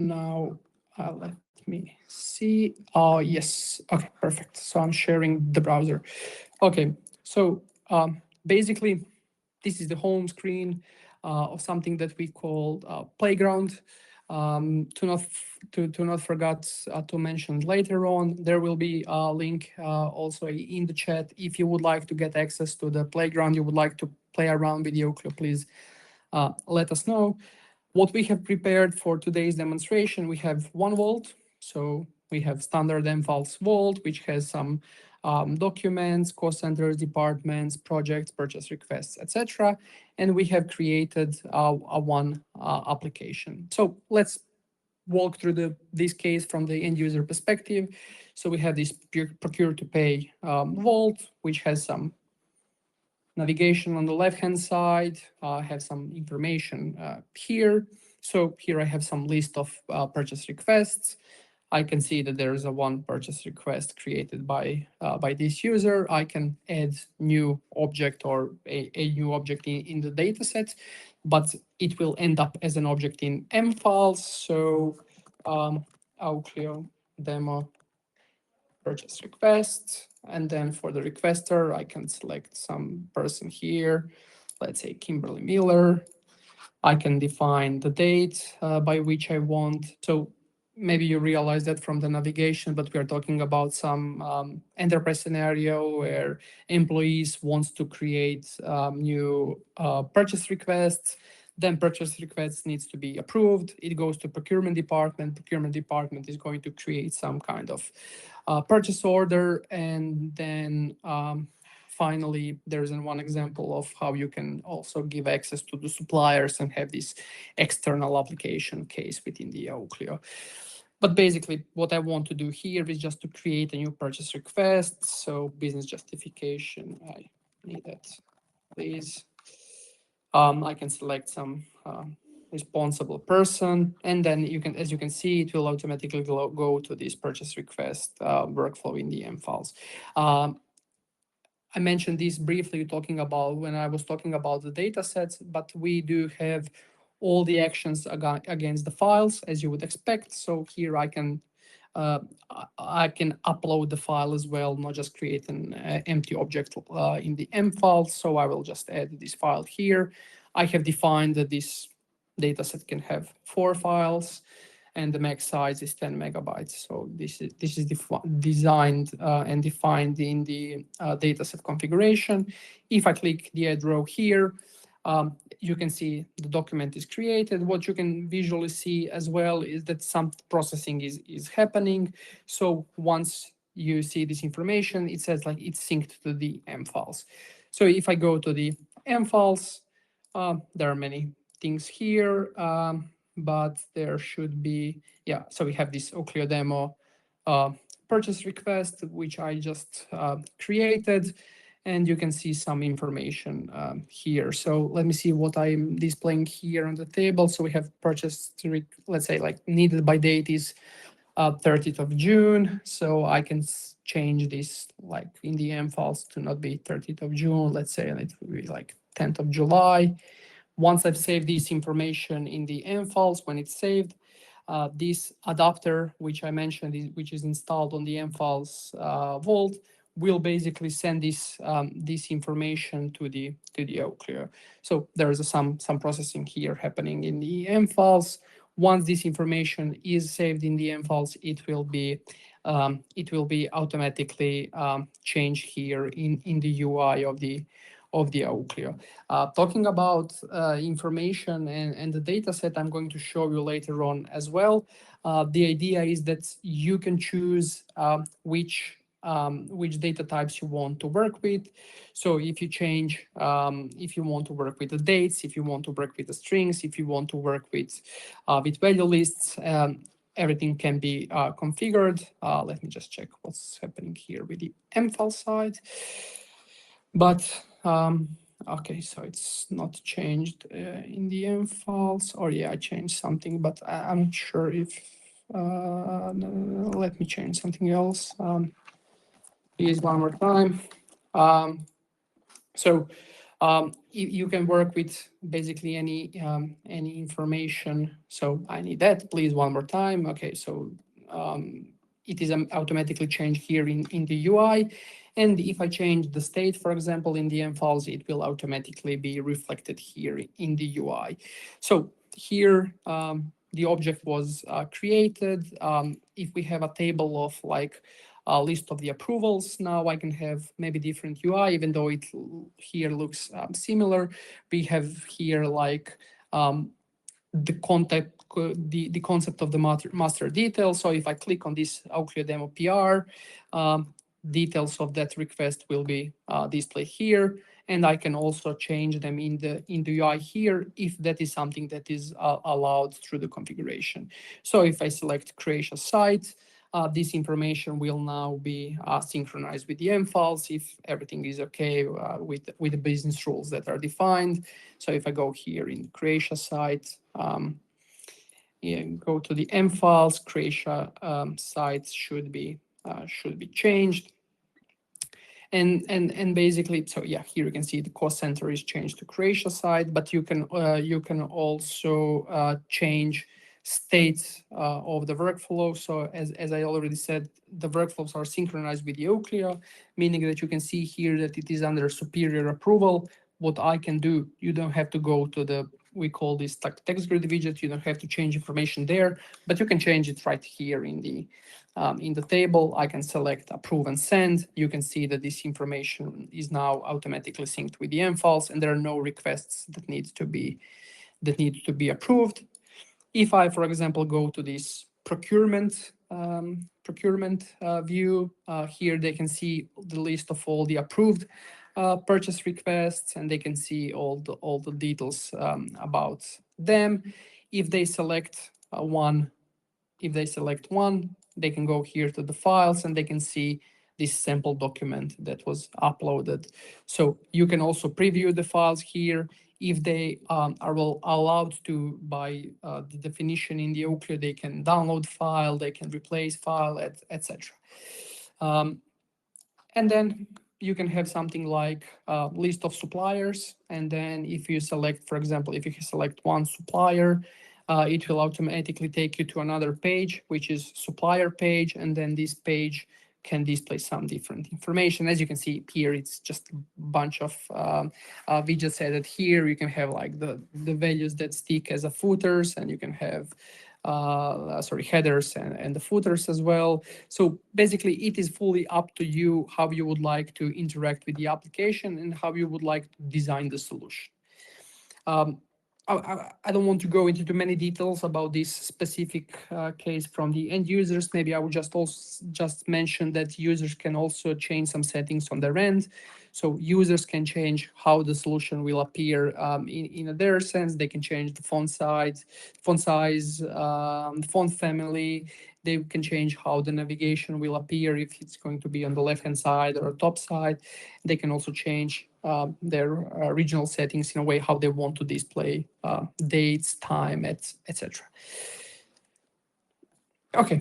Now, let me see. Oh, yes. Okay, perfect. So I'm sharing the browser. Okay, so basically, this is the home screen of something that we call Playground. To not forget to mention later on, there will be a link also in the chat. If you would like to get access to the Playground, you would like to play around with Auclio, please let us know. What we have prepared for today's demonstration, we have one vault. So we have standard mFiles vault, which has some documents, cost centers, departments, projects, purchase requests, etc. And we have created a one application. So let's walk through this case from the end user perspective. So we have this procure to pay vault, which has some navigation on the left-hand side. I have some information here. So here I have some list of purchase requests. I can see that there is a one purchase request created by this user. I can add new object or a new object in the data set, but it will end up as an object in mFiles. So Auclio demo purchase request. And then for the requester, I can select some person here, let's say Kimberly Miller. I can define the date by which I want. So maybe you realize that from the navigation, but we are talking about some enterprise scenario where employees wants to create new purchase requests. Then purchase request needs to be approved. It goes to procurement department. Procurement department is going to create some kind of purchase order. And then finally, there's one example of how you can also give access to the suppliers and have this external application case within the Auclio. But basically, what I want to do here is just to create a new purchase request. So business justification, I need that, please. I can select some responsible person, and then you can, as you can see, it will automatically go to this purchase request workflow in the mFiles. I mentioned this briefly talking about when I was talking about the data sets, but we do have all the actions against the files as you would expect. So here I can upload the file as well, not just create an empty object in the mFile. So I will just add this file here. I have defined that this dataset can have 4 files, and the max size is 10 megabytes. So this is designed and defined in the dataset configuration. If I click the add row here, you can see the document is created. What you can visually see as well is that some processing is happening. So once you see this information, it says like it's synced to the mFiles. So if I go to the mFiles, there are many things here, but there should be, yeah, so we have this Auclio demo purchase request, which I just created, and you can see some information here. So let me see what I'm displaying here on the table. So we have purchase, let's say like needed by date is 30th of June. So I can change this like in the mFiles to not be 30th of June. Let's say it will be like 10th of July. Once I've saved this information in the mFiles, when it's saved, this adapter, which I mentioned, which is installed on the mFiles vault, will basically send this information to the Auclio. So there is some processing here happening in the mFiles. Once this information is saved in the mFiles, it will be automatically changed here in the UI of the Auclio. Talking about information and the data set I'm going to show you later on as well. The idea is that you can choose which data types you want to work with. So if you change, if you want to work with the dates, if you want to work with the strings, if you want to work with value lists, everything can be configured. Let me just check what's happening here with the mFile side. But okay, so it's not changed in the mFiles, or yeah, I changed something, but I'm not sure if, no, let me change something else. Please, one more time. So You can work with basically any information. So I need that, please, one more time. Okay, so it is automatically changed here in the UI. And if I change the state, for example, in the M files, it will automatically be reflected here in the UI. So here, the object was created. If we have a table of like a list of the approvals, now I can have maybe different UI, even though it here looks similar. We have here like the contact, the concept of the master detail. So if I click on this Auclio demo PR, details of that request will be displayed here, and I can also change them in the UI here if that is something that is allowed through the configuration. So if I select create a site, this information will now be synchronized with the M files if everything is okay with the business rules that are defined. So if I go here in Croatia site, go to the M files, Croatia sites should be changed. And basically, so yeah, here you can see the cost center is changed to Croatia side, but you can also change states of the workflow. So as I already said, the workflows are synchronized with the Auclio, meaning that you can see here that it is under superior approval. What I can do, you don't have to go to the, we call this like text grid widget. You don't have to change information there, but you can change it right here in the table. I can select approve and send. You can see that this information is now automatically synced with the M files, and there are no requests that need to be approved. If I, for example, go to this procurement view, here they can see the list of all the approved purchase requests, and they can see all the details about them. If they select one, they can go here to the files and they can see this sample document that was uploaded. So you can also preview the files here. If they are allowed to by the definition in the Auclio, they can download file, they can replace file, etc. And then you can have something like a list of suppliers. And then if you select, for example, if you select one supplier, it will automatically take you to another page, which is supplier page. And then this page can display some different information. As you can see here, it's just a bunch of widgets added here. You can have like the values that stick as a footers, and you can have headers and the footers as well. So basically, it is fully up to you how you would like to interact with the application and how you would like to design the solution. I don't want to go into too many details about this specific case from the end users. Maybe I would just mention that users can also change some settings on their end. So users can change how the solution will appear in their sense. They can change the font size, font family. They can change how the navigation will appear, if it's going to be on the left-hand side or top side. They can also change their regional settings in a way how they want to display dates, time, etc. Okay.